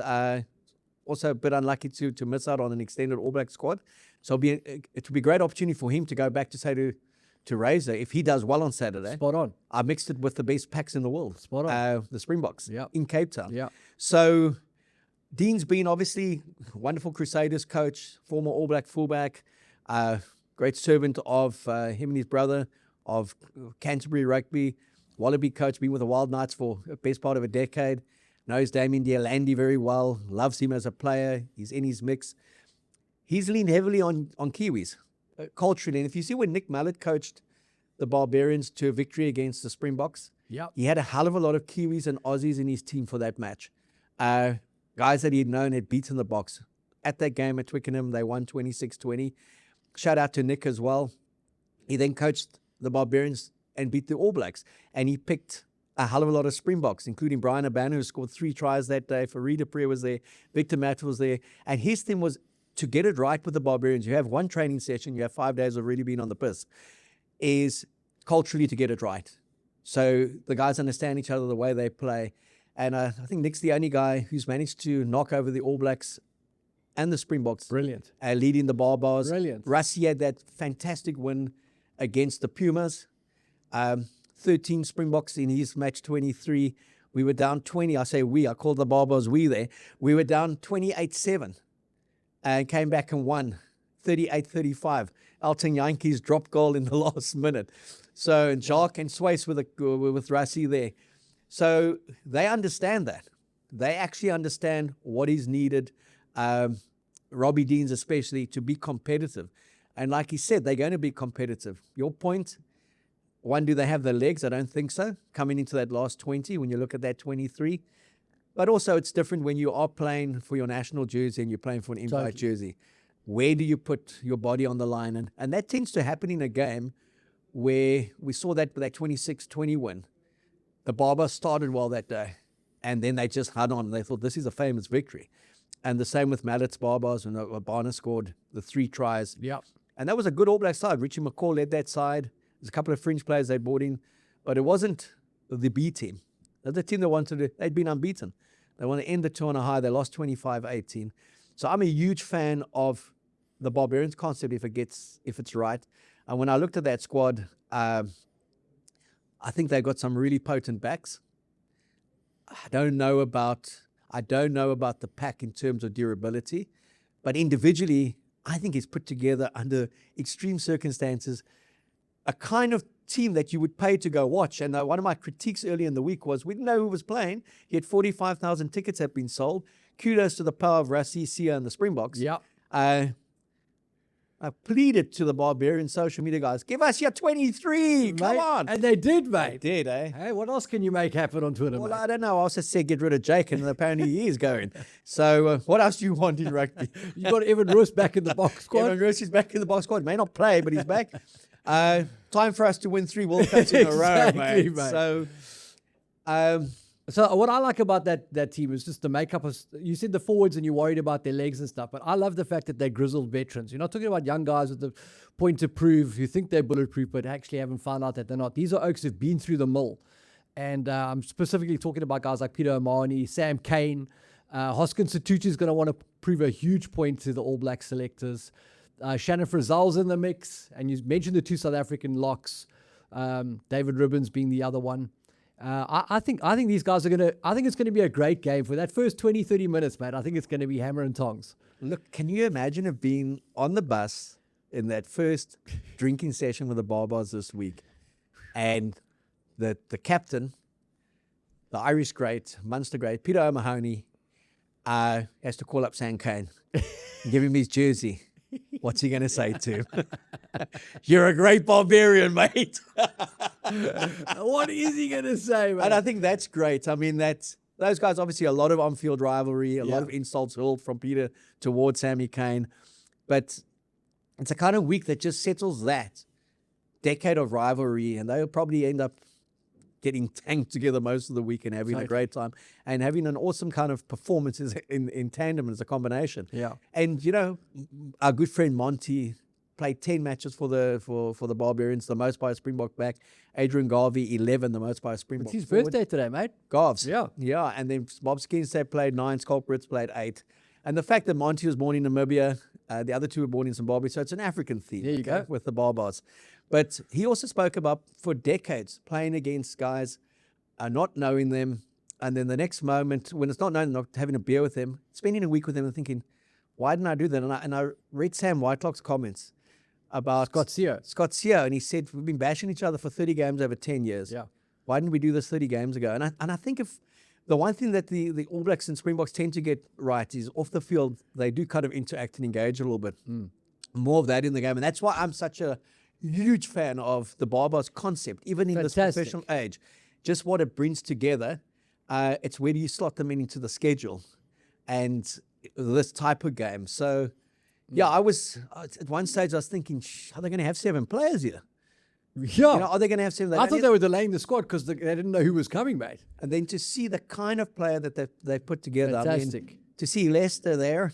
Also a bit unlucky to miss out on an extended All Black squad. So it will be a great opportunity for him to go back to say to Razor, if he does well on Saturday. Spot on. I mixed it with the best packs in the world. Spot on. The Springboks Yeah. in Cape Town. Yeah. So Dean's been obviously wonderful Crusaders coach, former All Black fullback, great servant of him and his brother, of Canterbury Rugby, Wallaby coach, been with the Wild Knights for the best part of a decade, knows Damien Dialandi very well, loves him as a player, he's in his mix. He's leaned heavily on Kiwis culturally. And if you see when Nick Mallett coached the Barbarians to a victory against the Springboks, Yeah. he had a hell of a lot of Kiwis and Aussies in his team for that match. Guys that he'd known had beaten the Boks. At that game at Twickenham, they won 26-20. Shout out to Nick as well. He then coached the Barbarians and beat the All Blacks. And he picked a hell of a lot of Springboks, including Brian Abana, who scored 3 tries that day. Farida Priya was there. Victor Matt was there. And his thing was to get it right with the Barbarians. You have one training session. You have 5 days of really being on the piss. Is culturally to get it right. So the guys understand each other, the way they play. And I think Nick's the only guy who's managed to knock over the All Blacks and the Springboks. Brilliant. Leading the Barbars. Brilliant. Rassie had that fantastic win against the Pumas. 13 Springboks in his match 23. We were down 20. I say we. I called the Barbars we there. We were down 28-7 and came back and won 38-35. Elton Yankees drop goal in the last minute. So, and Jacques and Swayze with Rassie there. So they understand that. They actually understand what is needed, Robbie Deans especially, to be competitive. And like he said, they're going to be competitive. Your point, one, do they have the legs? I don't think so. Coming into that last 20, when you look at that 23. But also it's different when you are playing for your national jersey and you're playing for an invite jersey. Where do you put your body on the line? And that tends to happen in a game where we saw that with that 26-20 win. The Barbers started well that day, and then they just hung on. They thought, this is a famous victory. And the same with Mallett's Barbars when Abana scored the 3 tries. Yeah. And that was a good All Black side. Richie McCaw led that side. There's a couple of fringe players they brought in, but it wasn't the B team. The team that wanted to, they'd been unbeaten. They want to end the tour on a high. They lost 25-18. So I'm a huge fan of the Barbarians concept if it's right. And when I looked at that squad, I think they got some really potent backs. I don't know about the pack in terms of durability, but individually, I think it's put together under extreme circumstances, a kind of team that you would pay to go watch. And one of my critiques early in the week was, we didn't know who was playing. He had 45,000 tickets had been sold. Kudos to the power of Rassie, Sia, and the Springboks. Yeah. I pleaded to the Barbarian social media guys, give us your 23, come Mate, on. And they did, mate. They did, eh? Hey, what else can you make happen on Twitter, Well, mate? I don't know. I also said get rid of Jake, and apparently he is going. So what else do you want in rugby? You got Evan Roos back in the box squad. Evan Roos is back in the box squad. May not play, but he's back. Time for us to win 3 World Cups in a row, Exactly, mate. mate. So, So what I like about that team is just the makeup of, you said the forwards and you're worried about their legs and stuff, but I love the fact that they're grizzled veterans. You're not talking about young guys with the point to prove who think they're bulletproof but actually haven't found out that they're not. These are oaks who've been through the mill. And I'm specifically talking about guys like Peter Omani, Sam Kane. Hoskins Satutu is going to want to prove a huge point to the All Black selectors. Shannon Frizzell's in the mix. And you mentioned the 2 South African locks, David Ribbons being the other one. I think these guys I think it's going to be a great game for that first 20, 30 minutes, mate. I think it's going to be hammer and tongs. look, can you imagine of being on the bus in that first drinking session with the Barbars this week, and the captain, the Irish great, Munster great, Peter O'Mahony, has to call up Sam Kane and give him his jersey. What's he going to say to him? You're a great Barbarian, mate. What is he going to say, mate? And I think that's great. I mean, those guys, obviously a lot of on-field rivalry, a lot of insults hurled from Peter towards Sammy Kane. But it's a kind of week that just settles that decade of rivalry, and they'll probably end up getting tanked together most of the week and having a great time and having an awesome kind of performances in tandem as a combination. Yeah. And, you know, our good friend Monty played 10 matches for the Barbarians, the most by a Springbok back. Adrian Garvey, 11, the most by a Springbok It's his forward. birthday today, mate. Garves. Yeah. Yeah, and then Bob Skinstad played 9, Skulpritz played 8. And the fact that Monty was born in Namibia, the other two were born in Zimbabwe, so it's an African theme. There you go. With the Barbars. But he also spoke about, for decades, playing against guys, not knowing them, and then the next moment, when it's not known, not having a beer with them, spending a week with them and thinking, why didn't I do that? And I read Sam Whitelock's comments about Scott Seo. and he said, we've been bashing each other for 30 games over 10 years. Yeah. Why didn't we do this 30 games ago? And I think if the one thing that the All Blacks and Springboks tend to get right is off the field, they do kind of interact and engage a little bit. More of that in the game. And that's why I'm such a huge fan of the Barbars concept, even in this Fantastic. professional age. Just what it brings together. It's where do you slot them into the schedule and this type of game. So, yeah, I was at one stage I was thinking, are they going to have 7 players here? Yeah. You know, are they going to have 7? I thought they were delaying the squad because they didn't know who was coming, mate. And then to see the kind of player that they put together. Fantastic. I mean, to see Leicester there.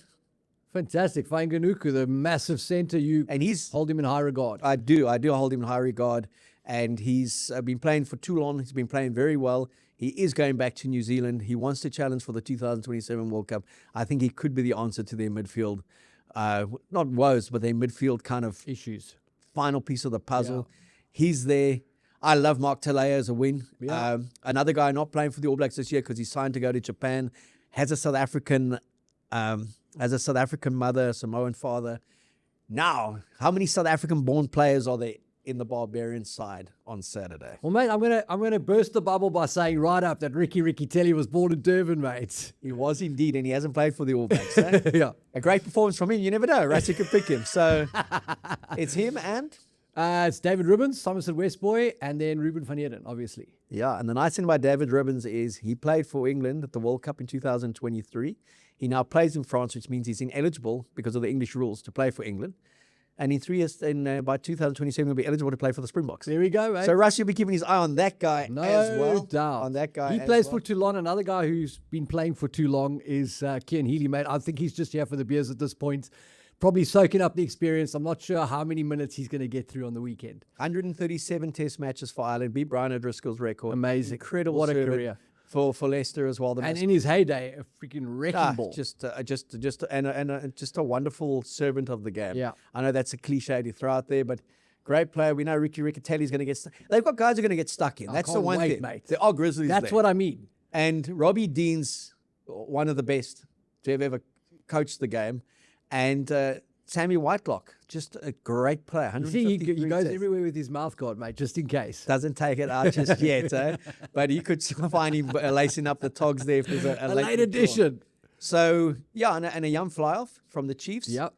Fantastic. Fainganuku, the massive centre, And he's, hold him in high regard. I do hold him in high regard. And he's been playing for too long. He's been playing very well. He is going back to New Zealand. He wants to challenge for the 2027 World Cup. I think he could be the answer to their midfield. Not woes, but their midfield kind of Issues. final piece of the puzzle. He's there. I love Mark Talea as a win. Yeah. Another guy not playing for the All Blacks this year because he's signed to go to Japan. Has a South African mother, Samoan father. Now, how many South African-born players are there in the Barbarian side on Saturday? Well, mate, I'm gonna burst the bubble by saying right up that Ricky Telly was born in Durban, mate. He was indeed, and he hasn't played for the All Blacks. Eh? Yeah. A great performance from him. You never know. Rassie could pick him. So it's him and... It's David Ribbons, Somerset West boy, and then Ruben van Heerden, obviously. Yeah, and the nice thing about David Ribbons is he played for England at the World Cup in 2023. He now plays in France, which means he's ineligible because of the English rules to play for England. And in 3 years, by 2027, he'll be eligible to play for the Springboks. There we go, mate. So Rassie will be keeping his eye on that guy No as well. doubt. On that guy He as plays well. for Toulon. Another guy who's been playing for too long is Kian Healy, mate. I think he's just here for the beers at this point. Probably soaking up the experience. I'm not sure how many minutes he's going to get through on the weekend. 137 test matches for Ireland, beat Brian O'Driscoll's record. Amazing. Incredible What a servant career. for Leicester as well. The And most- in his heyday, a freaking wrecking ball. just a wonderful servant of the game. Yeah. I know that's a cliche to throw out there, but great player. We know Ricky Riccatelli's going to get stuck. They've got guys who are going to get stuck in. That's the can't one wait, thing. mate. There are Grizzlies That's there. what I mean. And Robbie Dean's one of the best to have ever coached the game. And Sammy Whitelock, just a great player. You see, he 153 goes tests. everywhere with his mouth guard, mate, just in case. Doesn't take it out just yet, eh? But you could find him lacing up the togs there if there's a A late edition. So, yeah, and a young fly-off from the Chiefs. Yep.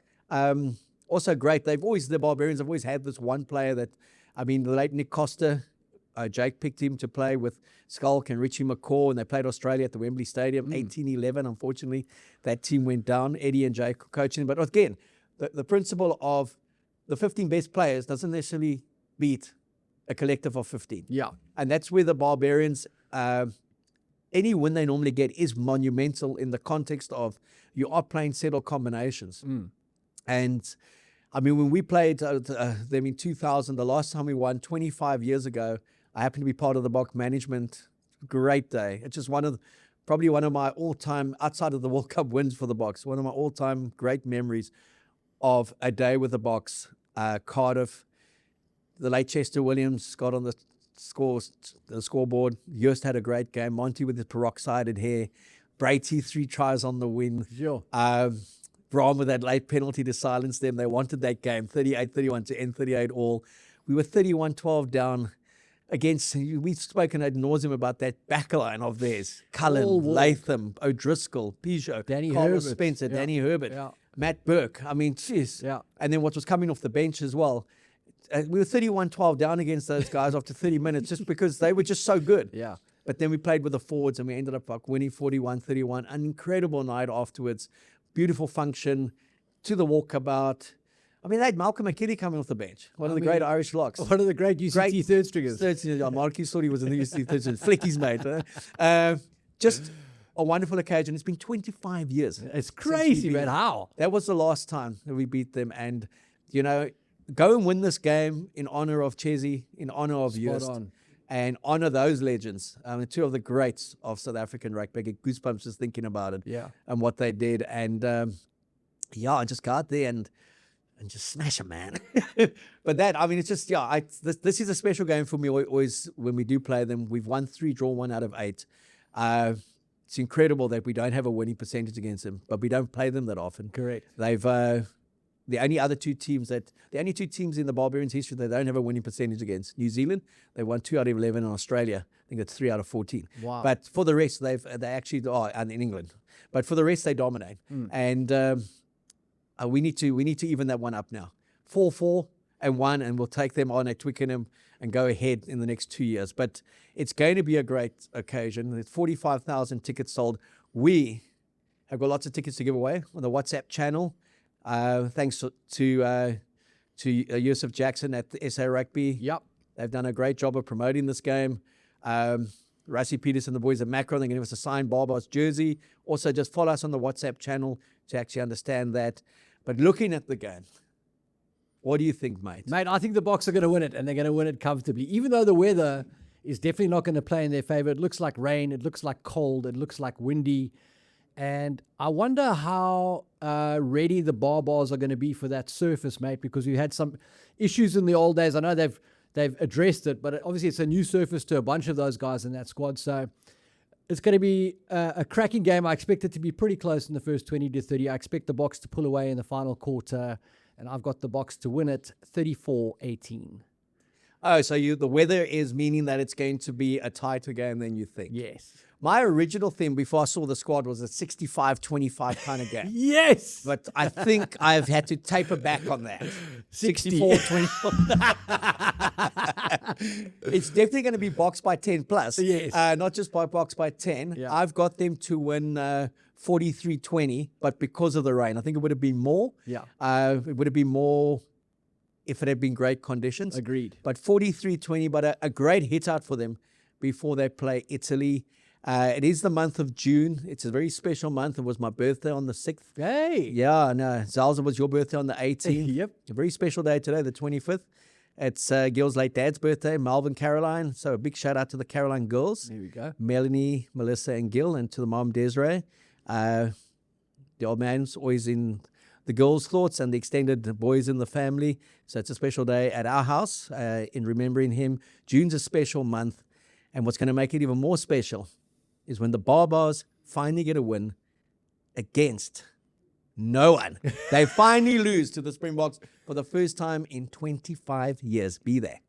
Also great. The Barbarians have always had this one player that, I mean, the late Nick Costa, Jake picked him to play with Skulk and Richie McCaw, and they played Australia at the Wembley Stadium, 18-11. Unfortunately, that team went down. Eddie and Jake coaching. But again, the principle of the 15 best players doesn't necessarily beat a collective of 15. Yeah. And that's where the Barbarians, any win they normally get is monumental in the context of you are playing settle combinations. And I mean, when we played them in 2000, the last time we won 25 years ago, I happened to be part of the Boks management. Great day. It's just probably one of my all-time, outside of the World Cup wins for the Boks, one of my all-time great memories of a day with the Boks. Cardiff, the late Chester Williams got on the scoreboard. Yost had a great game. Monty with his peroxided hair. Brady 3 tries on the win. Sure. Brahm with that late penalty to silence them. They wanted that game, 38-31 to end 38 all. We were 31-12 down against, we've spoken ad nauseum about that backline of theirs. Cullen, All war. Latham, O'Driscoll, Peugeot, Danny Carlos Herbert. Spencer, Yeah. Danny Herbert, Yeah. Matt Burke. I mean, jeez. Yeah. And then what was coming off the bench as well. We were 31-12 down against those guys after 30 minutes just because they were just so good. Yeah. But then we played with the forwards and we ended up winning 41-31. An incredible night afterwards. Beautiful function to the walkabout. I mean, they had Malcolm McKinney coming off the bench. One of the great Irish locks. One of the great UCT third stringers. Marquis thought he was in the UC third string. Flicky's mate. Just a wonderful occasion. It's been 25 years. It's since crazy, we beat man. them. How? That was the last time that we beat them. And, you know, go and win this game in honor of Chesy, in honor of Spot Joost, on. and honor those legends. Two of the greats of South African rugby. I get goosebumps just thinking about it. Yeah. And what they did. And I just got there and just smash them, man. But that, I mean, it's just, this is a special game for me always when we do play them. We've won 3, drawn 1 out of 8. It's incredible that we don't have a winning percentage against them, but we don't play them that often. Correct. They've the only two teams in the Barbarians' history that don't have a winning percentage against. New Zealand, they won 2 out of 11, and Australia, I think it's 3 out of 14. Wow. But for the rest, they actually are, and in England. But for the rest, they dominate. And we need to even that one up now. 4-4 and 1, and we'll take them on at Twickenham and go ahead in the next 2 years. But it's going to be a great occasion. There's 45,000 tickets sold. We have got lots of tickets to give away on the WhatsApp channel. Thanks to Yusuf Jackson at the SA Rugby. Yep. They've done a great job of promoting this game. Rassie Peterson, the boys at Macron, they're going to give us a signed Barbars jersey. Also, just follow us on the WhatsApp channel to actually understand that. But looking at the game, what do you think, mate? Mate, I think the Boks are going to win it, and they're going to win it comfortably. Even though the weather is definitely not going to play in their favor. It looks like rain. It looks like cold. It looks like windy. And I wonder how ready the Barbars are going to be for that surface, mate, because we had some issues in the old days. I know they've addressed it, but obviously it's a new surface to a bunch of those guys in that squad. So it's going to be a cracking game. I expect it to be pretty close in the first 20 to 30. I expect the Boks to pull away in the final quarter, and I've got the Boks to win it 34-18. Oh, so the weather is meaning that it's going to be a tighter game than you think. Yes. My original thing before I saw the squad was a 65-25 kind of game. Yes. But I think I've had to taper back on that. 64-24. It's definitely going to be Boks by 10 plus. Yes. Not just by Boks by 10. Yeah. I've got them to win 43-20, but because of the rain. I think it would have been more. Yeah. It would have been more if it had been great conditions. Agreed. But 43-20, but a great hit out for them before they play Italy. It is the month of June. It's a very special month. It was my birthday on the 6th. Hey. Yeah, no. Zels, it was your birthday on the 18th. Yep. A very special day today, the 25th. It's Gil's late dad's birthday, Melvin Caroline. So a big shout out to the Caroline girls. There we go. Melanie, Melissa, and Gil, and to the mom, Desiree. The old man's always in the girls' thoughts and the extended boys in the family. So it's a special day at our house in remembering him. June's a special month. And what's going to make it even more special is when the Barbars finally get a win against no one. They finally lose to the Springboks for the first time in 25 years. Be there.